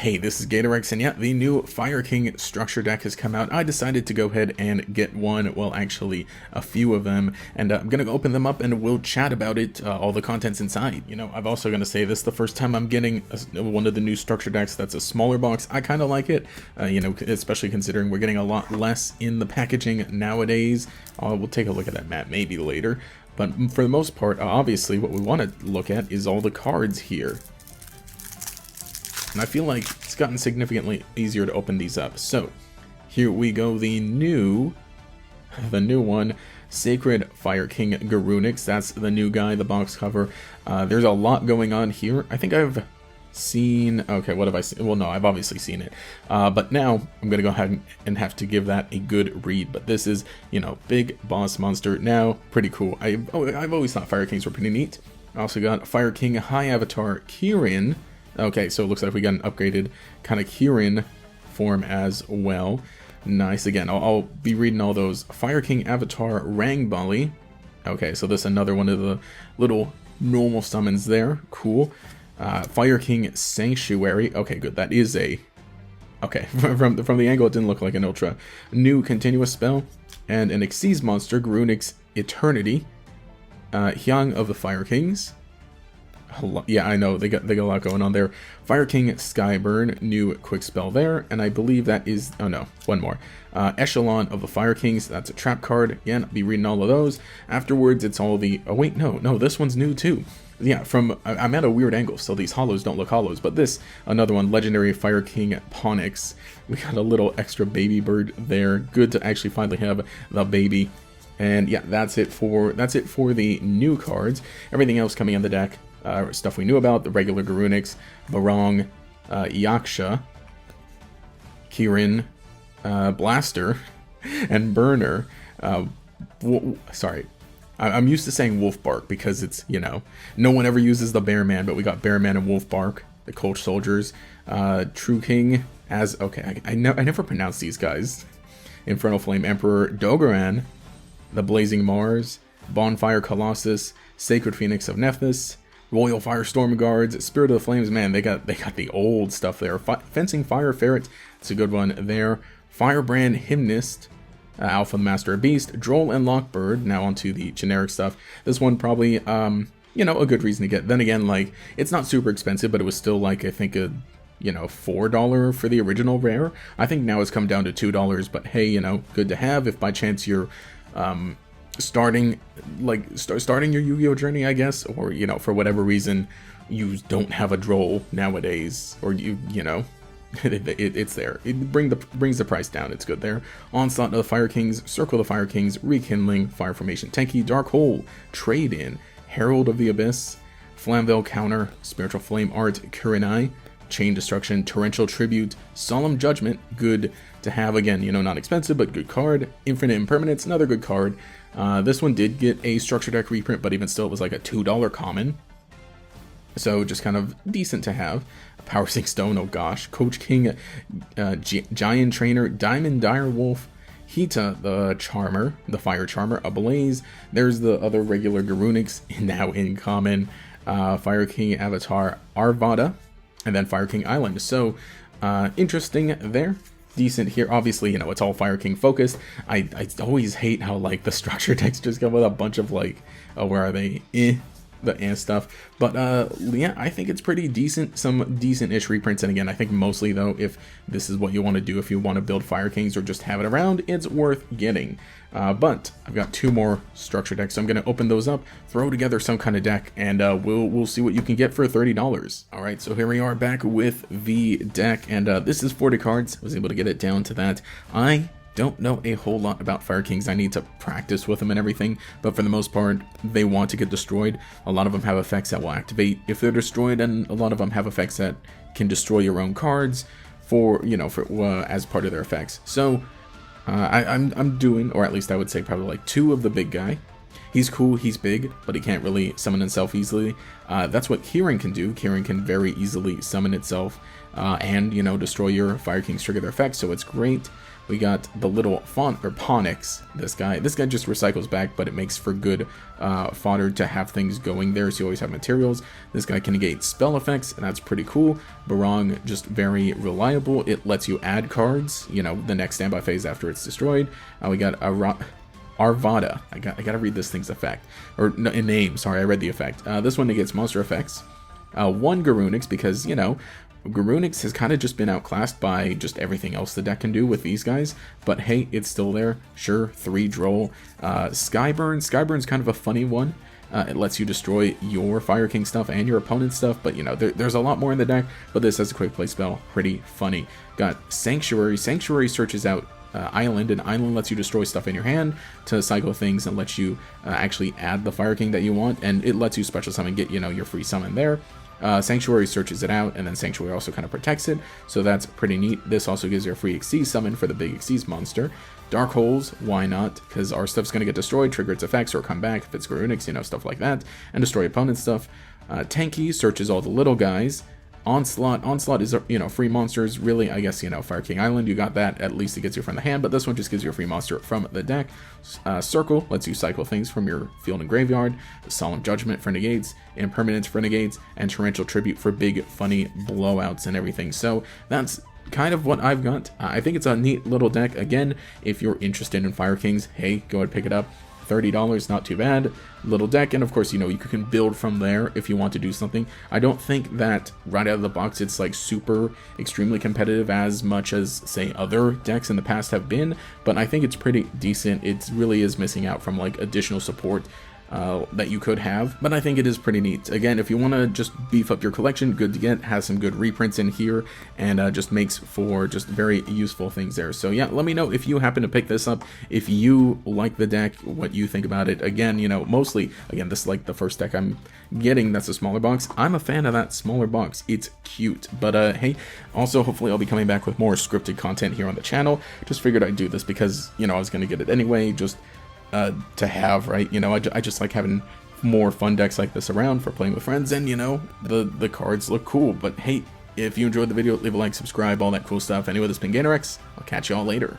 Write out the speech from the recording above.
Hey, this is Gatorex, and yeah, the new Fire King structure deck has come out. I decided to go ahead and get one, well actually a few of them, and I'm gonna open them up and we'll chat about it, all the contents inside. You know, I'm also gonna say this the first time I'm getting one of the new structure decks that's a smaller box. I kind of like it, you know, especially considering we're getting a lot less in the packaging nowadays. We'll take a look at that map maybe later, but for the most part, obviously what we want to look at is all the cards here. And I feel like it's gotten significantly easier to open these up. So here we go, the new one, Sacred Fire King Garunix. That's the new guy, the box cover. There's a lot going on here. I think I've seen, okay, what have I seen? Well, no, I've obviously seen it. But now I'm going to go ahead and have to give that a good read. But this is, you know, big boss monster. Now, pretty cool. I've always thought Fire Kings were pretty neat. I also got Fire King High Avatar Kirin. Okay, so it looks like we got an upgraded kind of Kirin form as well. Nice. Again, I'll be reading all those. Fire King Avatar Rangbali. Okay, so this is another one of the little normal summons there. Cool. Fire King Sanctuary. Okay, good. That is a... Okay, from the angle, it didn't look like an ultra. New continuous spell. And an Xyz monster, Garunix Eternity. Hyang of the Fire Kings. Yeah, I know, they got a lot going on there. Fire King Skyburn, new quick spell there, and I believe that is, oh no, one more. Echelon of the Fire Kings, that's a trap card. Again, I'll be reading all of those. Afterwards, it's all the, oh wait, no, this one's new too. Yeah, I'm at a weird angle, so these hollows don't look hollows, but this, another one, Legendary Fire King Ponix. We got a little extra baby bird there. Good to actually finally have the baby. And yeah, that's it for the new cards. Everything else coming in the deck. Stuff we knew about, the regular Garunix, Barong, Yaksha, Kirin, Blaster, and Burner. Sorry, I'm used to saying Wolf Bark because it's, you know, no one ever uses the Bearman, but we got Bearman and Wolf Bark, the Coach Soldiers, True King, as, okay, I never pronounce these guys. Infernal Flame Emperor, Dogoran, the Blazing Mars, Bonfire Colossus, Sacred Phoenix of Nephthys, Royal Firestorm Guards, Spirit of the Flames. Man, they got the old stuff there. Fencing Fire Ferret, it's a good one there. Firebrand Hymnist, Alpha the Master of Beast, Droll and Lockbird. Now onto the generic stuff. This one probably, you know, a good reason to get. Then again, like, it's not super expensive, but it was still like, I think a, you know, $4 for the original rare. I think now it's come down to $2, but hey, you know, good to have if by chance you're starting your Yu-Gi-Oh journey, I guess, or, you know, for whatever reason you don't have a Droll nowadays, or you know, it's there. It brings the price down. It's good there. Onslaught of the Fire Kings, Circle of the Fire Kings, Rekindling, Fire Formation Tenki, Dark Hole, Trade In, Herald of the Abyss, Flamvell Counter, Spiritual Flame Art, Kurenai, Chain Destruction, Torrential Tribute, Solemn Judgment, good to have. Again, you know, not expensive, but good card. Infinite Impermanence, another good card. This one did get a structure deck reprint, but even still it was like a $2 common. So just kind of decent to have. Power Sink Stone, oh gosh. Coach King, Giant Trainer, Diamond Direwolf, Hita the Charmer, the Fire Charmer, Ablaze. There's the other regular Garunix, now in common. Fire King Avatar Arvada, and then Fire King Island. So interesting there. Decent here. Obviously, you know, it's all Fire King focused. I always hate how, like, the structure decks just come with a bunch of, like, where are they? The stuff. But yeah, I think it's pretty decent. Some decent-ish reprints. And again, I think mostly, though, if this is what you want to do, if you want to build Fire Kings or just have it around, it's worth getting. But I've got two more structure decks, so I'm going to open those up, throw together some kind of deck, and we'll see what you can get for $30. All right, so here we are back with the deck, and this is 40 cards. I was able to get it down to that. I don't know a whole lot about Fire Kings. I need to practice with them and everything, but for the most part, they want to get destroyed. A lot of them have effects that will activate if they're destroyed, and a lot of them have effects that can destroy your own cards for, you know, as part of their effects. So I'm doing, or at least I would say probably like 2 of the big guy. He's cool, he's big, but he can't really summon himself easily. That's what Kirin can do. Kirin can very easily summon itself and, you know, destroy your Fire Kings, trigger their effects, so it's great. We got the little Ponix, this guy just recycles back, but it makes for good fodder to have things going there, so you always have materials. This guy can negate spell effects, and that's pretty cool. Barong, just very reliable. It lets you add cards, you know, the next standby phase after it's destroyed. We got Arvada. I gotta read this thing's effect, or no, in name. Sorry, I read the effect. This one negates monster effects. One Garunix, because, you know, Garunix has kind of just been outclassed by just everything else the deck can do with these guys, but hey, it's still there. Sure, 3 Droll. Skyburn's kind of a funny one. It lets you destroy your Fire King stuff and your opponent's stuff, but you know, there's a lot more in the deck, but this has a quick play spell, pretty funny. Got Sanctuary. Sanctuary searches out Island, and Island lets you destroy stuff in your hand to cycle things and lets you actually add the Fire King that you want, and it lets you special summon, get, you know, your free summon there. Sanctuary searches it out, and then Sanctuary also kind of protects it, so that's pretty neat. This also gives you a free Xyz summon for the big Xyz monster. Dark Holes, why not? Because our stuff's going to get destroyed, trigger its effects, or come back if it's Garunix, you know, stuff like that, and destroy opponent stuff. Tanky searches all the little guys. Onslaught is, you know, free monsters, really, I guess, you know, Fire King Island, you got that, at least it gets you from the hand, but this one just gives you a free monster from the deck. Circle lets you cycle things from your field and graveyard. Solemn Judgment for negates, Impermanence for negates, and Torrential Tribute for big, funny blowouts and everything. So that's kind of what I've got. I think it's a neat little deck. Again, if you're interested in Fire Kings, hey, go ahead, pick it up. $30, not too bad. Little deck, and of course, you know, you can build from there if you want to do something. I don't think that right out of the box it's like super extremely competitive as much as, say, other decks in the past have been, but I think it's pretty decent. It really is missing out from like additional support that you could have, but I think it is pretty neat. Again, if you want to just beef up your collection, good to get. Has some good reprints in here, and just makes for just very useful things there. So yeah, let me know if you happen to pick this up, if you like the deck, what you think about it. Again, you know, mostly, again, this is like the first deck I'm getting that's a smaller box. I'm a fan of that smaller box. It's cute, but hey, also hopefully I'll be coming back with more scripted content here on the channel. Just figured I'd do this because, you know, I was going to get it anyway, just to have, right? You know, I just like having more fun decks like this around for playing with friends, and you know, the cards look cool. But hey, if you enjoyed the video, leave a like, subscribe, all that cool stuff. Anyway, this has been GainerX. I'll catch you all later.